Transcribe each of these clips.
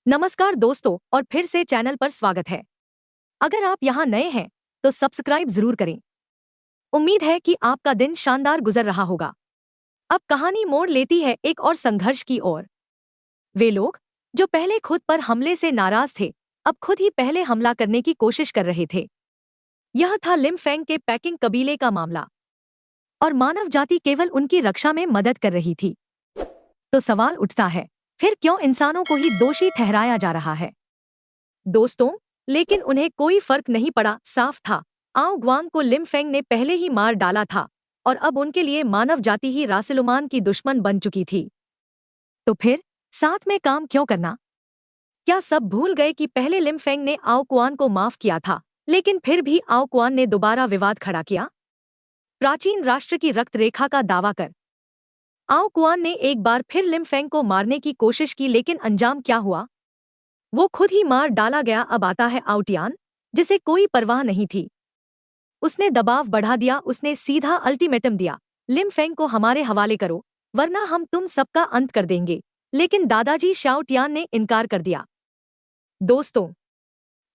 नमस्कार दोस्तों, और फिर से चैनल पर स्वागत है। अगर आप यहाँ नए हैं तो सब्सक्राइब जरूर करें। उम्मीद है कि आपका दिन शानदार गुजर रहा होगा। अब कहानी मोड़ लेती है एक और संघर्ष की ओर। वे लोग जो पहले खुद पर हमले से नाराज थे, अब खुद ही पहले हमला करने की कोशिश कर रहे थे। यह था लिमफेंग के पैकिंग कबीले का मामला, और मानव जाति केवल उनकी रक्षा में मदद कर रही थी। तो सवाल उठता है, फिर क्यों इंसानों को ही दोषी ठहराया जा रहा है? दोस्तों, लेकिन उन्हें कोई फर्क नहीं पड़ा। साफ था, आओ ग्वांग को लिमफेंग ने पहले ही मार डाला था, और अब उनके लिए मानव जाति ही रासलुमान की दुश्मन बन चुकी थी। तो फिर साथ में काम क्यों करना? क्या सब भूल गए कि पहले लिमफेंग ने आओ कुआन को माफ किया था, लेकिन फिर भी आओ कुआन ने दोबारा विवाद खड़ा किया? प्राचीन राष्ट्र की रक्त रेखा का दावा कर आओ कुआन ने एक बार फिर लिमफेंग को मारने की कोशिश की, लेकिन अंजाम क्या हुआ? वो खुद ही मार डाला गया। अब आता है आउटियान, जिसे कोई परवाह नहीं थी। उसने दबाव बढ़ा दिया। उसने सीधा अल्टीमेटम दिया, लिमफेंग को हमारे हवाले करो, वरना हम तुम सबका अंत कर देंगे। लेकिन दादाजी शाओटियान ने इनकार कर दिया। दोस्तों,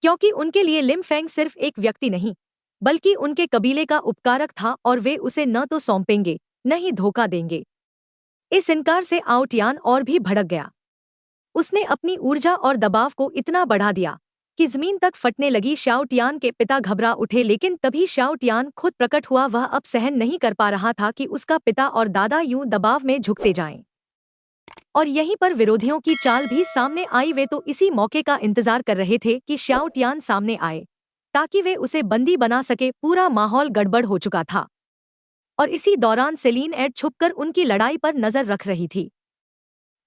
क्योंकि उनके लिए लिमफेंग सिर्फ एक व्यक्ति नहीं, बल्कि उनके कबीले का उपकारक था, और वे उसे न तो सौंपेंगे न ही धोखा देंगे। इस इनकार से आउटियान और भी भड़क गया। उसने अपनी ऊर्जा और दबाव को इतना बढ़ा दिया कि जमीन तक फटने लगी। शाओटियान के पिता घबरा उठे, लेकिन तभी शाओटियान खुद प्रकट हुआ। वह अब सहन नहीं कर पा रहा था कि उसका पिता और दादा यूं दबाव में झुकते जाएं। और यहीं पर विरोधियों की चाल भी सामने आई। वे तो इसी मौके का इंतजार कर रहे थे कि शाओटियान सामने आए, ताकि वे उसे बंदी बना सके। पूरा माहौल गड़बड़ हो चुका था, और इसी दौरान सेलिन एड छुपकर उनकी लड़ाई पर नजर रख रही थी।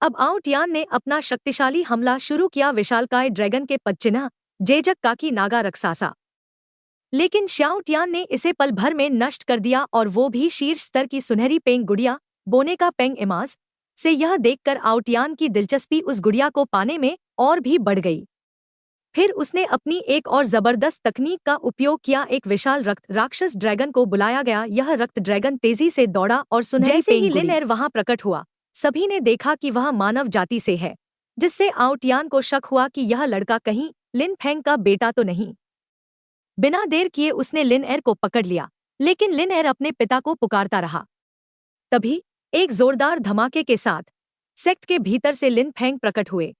अब आउटियान ने अपना शक्तिशाली हमला शुरू किया, विशालकाय ड्रैगन के पदचिन्ह जेजक काकी नागा रक्सासा। लेकिन शाओटियान ने इसे पल भर में नष्ट कर दिया, और वो भी शीर्ष स्तर की सुनहरी पेंग गुड़िया बोने का पेंग इमाज से। यह देखकर आउटियान की दिलचस्पी उस गुड़िया को पाने में और भी बढ़ गई। फिर उसने अपनी एक और जबरदस्त तकनीक का उपयोग किया। एक विशाल रक्त राक्षस ड्रैगन को बुलाया गया। यह रक्त ड्रैगन तेजी से दौड़ा, और सुनहरी जैसे ही लिनएयर वहां प्रकट हुआ, सभी ने देखा कि वह मानव जाति से है, जिससे आउटियान को शक हुआ कि यह लड़का कहीं लिनफेंग का बेटा तो नहीं। बिना देर किए उसने लिनएयर को पकड़ लिया, लेकिन लिनएयर अपने पिता को पुकारता रहा। तभी एक जोरदार धमाके के साथ सेक्ट के भीतर से लिनफेंग प्रकट हुए।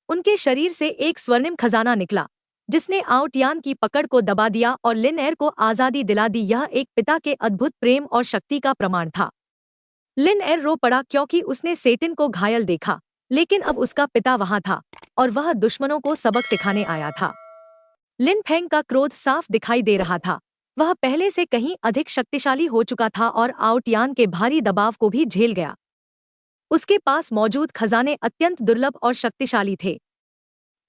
उनके शरीर से एक स्वर्णिम खजाना निकला, जिसने आउटियान की पकड़ को दबा दिया और लिनएयर को आजादी दिला दी। यह एक पिता के अद्भुत प्रेम और शक्ति का प्रमाण था। लिनएयर रो पड़ा, क्योंकि उसने सेटिन को घायल देखा, लेकिन अब उसका पिता वहां था, और वह दुश्मनों को सबक सिखाने आया था। लिनफेंग का क्रोध साफ दिखाई दे रहा था। वह पहले से कहीं अधिक शक्तिशाली हो चुका था, और आउटियान के भारी दबाव को भी झेल गया। उसके पास मौजूद खजाने अत्यंत दुर्लभ और शक्तिशाली थे।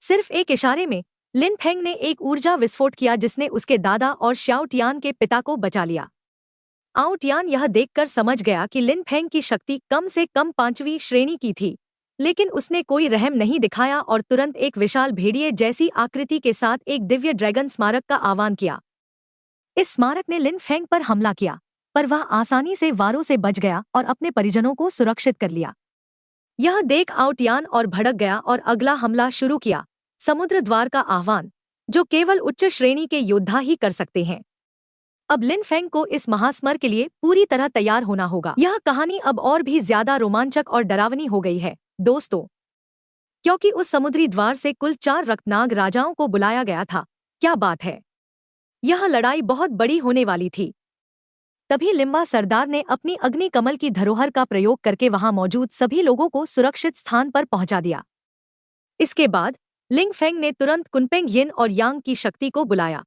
सिर्फ एक इशारे में लिनफेंग ने एक ऊर्जा विस्फोट किया, जिसने उसके दादा और शाओटियान के पिता को बचा लिया। आउटियान यह देखकर समझ गया कि लिनफेंग की शक्ति कम से कम 5वीं श्रेणी की थी, लेकिन उसने कोई रहम नहीं दिखाया और तुरंत एक विशाल भेड़िए जैसी आकृति के साथ एक दिव्य ड्रैगन स्मारक का आह्वान किया। इस स्मारक ने लिनफेंग पर हमला किया, पर वह आसानी से वारों से बच गया और अपने परिजनों को सुरक्षित कर लिया। यह देख आउटियान और भड़क गया और अगला हमला शुरू किया, समुद्र द्वार का आह्वान, जो केवल उच्च श्रेणी के योद्धा ही कर सकते हैं। अब लिनफेंग को इस महास्मर के लिए पूरी तरह तैयार होना होगा। यह कहानी अब और भी ज्यादा रोमांचक और डरावनी हो गई है दोस्तों, क्योंकि उस समुद्री द्वार से कुल 4 रक्तनाग राजाओं को बुलाया गया था। क्या बात है! यह लड़ाई बहुत बड़ी होने वाली थी। तभी लिम्बा सरदार ने अपनी अग्नि कमल की धरोहर का प्रयोग करके वहां मौजूद सभी लोगों को सुरक्षित स्थान पर पहुंचा दिया। इसके बाद लिंगफेंग ने तुरंत कुनपेंग यिन और यांग की शक्ति को बुलाया।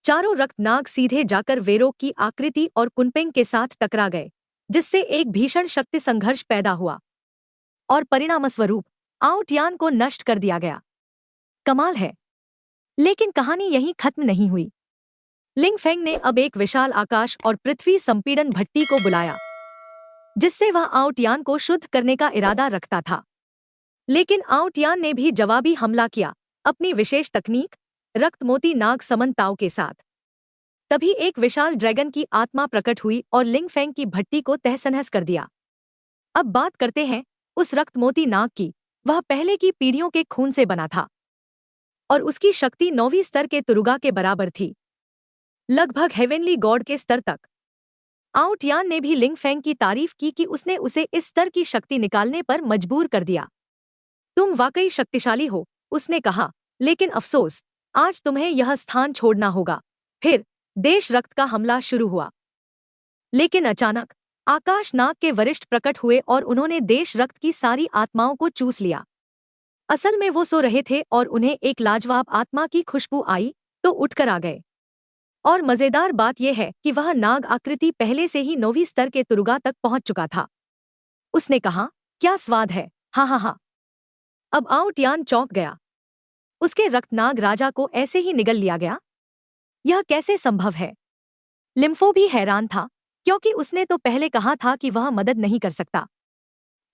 चारों रक्तनाग सीधे जाकर वेरोक की आकृति और कुनपेंग के साथ टकरा गए, जिससे एक भीषण शक्ति संघर्ष पैदा हुआ, और परिणामस्वरूप आउटियान को नष्ट कर दिया गया। कमाल है, लेकिन कहानी यहीं खत्म नहीं हुई। लिंगफेंग ने अब एक विशाल आकाश और पृथ्वी संपीड़न भट्टी को बुलाया, जिससे वह आउटियान को शुद्ध करने का इरादा रखता था। लेकिन आउटियान ने भी जवाबी हमला किया, अपनी विशेष तकनीक रक्तमोती नाग समन ताओ के साथ। तभी एक विशाल ड्रैगन की आत्मा प्रकट हुई और लिंगफेंग की भट्टी को तहस-नहस कर दिया। अब बात करते हैं उस रक्तमोती नाग की, वह पहले की पीढ़ियों के खून से बना था और उसकी शक्ति 9वीं स्तर के तुरुगा के बराबर थी, लगभग हेवेनली गॉड के स्तर तक। आउट यान ने भी लिंग फेंग की तारीफ की कि उसने उसे इस स्तर की शक्ति निकालने पर मजबूर कर दिया। तुम वाकई शक्तिशाली हो, उसने कहा, लेकिन अफसोस, आज तुम्हें यह स्थान छोड़ना होगा। फिर देश रक्त का हमला शुरू हुआ। लेकिन अचानक आकाश नाग के वरिष्ठ प्रकट हुए और उन्होंने देश रक्त की सारी आत्माओं को चूस लिया। असल में वो सो रहे थे और उन्हें एक लाजवाब आत्मा की खुशबू आई तो उठकर आ गए। और मजेदार बात यह है कि वह नाग आकृति पहले से ही 9वीं स्तर के तुरुगा तक पहुंच चुका था। उसने कहा, क्या स्वाद है, हाँ हाँ हाँ। अब आउट यान चौंक गया। उसके रक्तनाग राजा को ऐसे ही निगल लिया गया? यह कैसे संभव है? लिम्फो भी हैरान था, क्योंकि उसने तो पहले कहा था कि वह मदद नहीं कर सकता।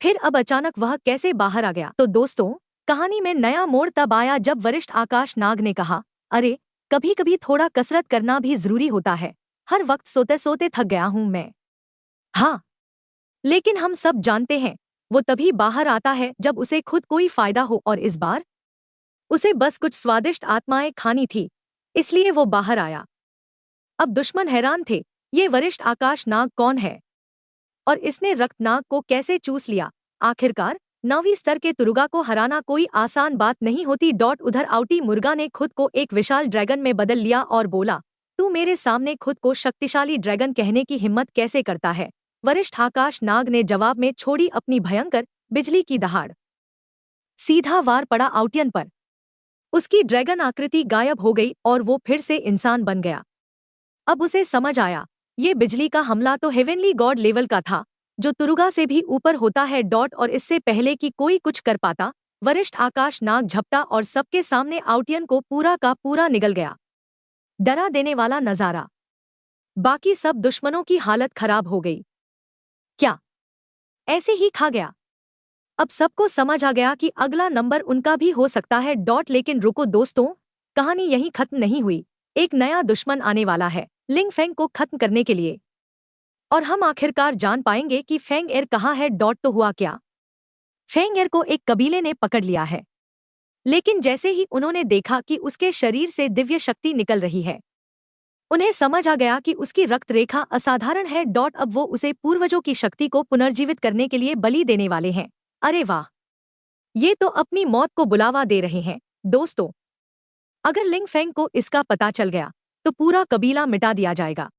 फिर अब अचानक वह कैसे बाहर आ गया? तो दोस्तों, कहानी में नया मोड़ तब आया जब वरिष्ठ आकाश नाग ने कहा, अरे, कभी कभी थोड़ा कसरत करना भी जरूरी होता है। हर वक्त सोते सोते थक गया हूं मैं। हाँ, लेकिन हम सब जानते हैं, वो तभी बाहर आता है जब उसे खुद कोई फायदा हो, और इस बार उसे बस कुछ स्वादिष्ट आत्माएं खानी थी, इसलिए वो बाहर आया। अब दुश्मन हैरान थे, ये वरिष्ठ आकाश नाग कौन है और इसने रक्तनाग को कैसे चूस लिया? आखिरकार 9वीं स्तर के तुरुगा को हराना कोई आसान बात नहीं होती। उधर आउटी मुर्गा ने खुद को एक विशाल ड्रैगन में बदल लिया और बोला, तू मेरे सामने खुद को शक्तिशाली ड्रैगन कहने की हिम्मत कैसे करता है? वरिष्ठ आकाश नाग ने जवाब में छोड़ी अपनी भयंकर बिजली की दहाड़। सीधा वार पड़ा आउटियन पर। उसकी ड्रैगन आकृति गायब हो गई और वो फिर से इंसान बन गया। अब उसे समझ आया, ये बिजली का हमला तो हेवेनली गॉड लेवल का था, जो तुरुगा से भी ऊपर होता है। और इससे पहले कि कोई कुछ कर पाता, वरिष्ठ आकाश नाग झपटा और सबके सामने आउटियन को पूरा का पूरा निगल गया। डरा देने वाला नजारा। बाकी सब दुश्मनों की हालत खराब हो गई। क्या ऐसे ही खा गया? अब सबको समझ आ गया कि अगला नंबर उनका भी हो सकता है। लेकिन रुको दोस्तों, कहानी यहीं खत्म नहीं हुई। एक नया दुश्मन आने वाला है लिंग फेंग को खत्म करने के लिए, और हम आखिरकार जान पाएंगे कि फेंग एर कहाँ है। तो हुआ क्या? फेंग एर को एक कबीले ने पकड़ लिया है, लेकिन जैसे ही उन्होंने देखा कि उसके शरीर से दिव्य शक्ति निकल रही है, उन्हें समझ आ गया कि उसकी रक्त रेखा असाधारण है। अब वो उसे पूर्वजों की शक्ति को पुनर्जीवित करने के लिए बलि देने वाले हैं। अरे वाह, ये तो अपनी मौत को बुलावा दे रहे हैं। दोस्तों, अगर लिंग फेंग को इसका पता चल गया तो पूरा कबीला मिटा दिया जाएगा।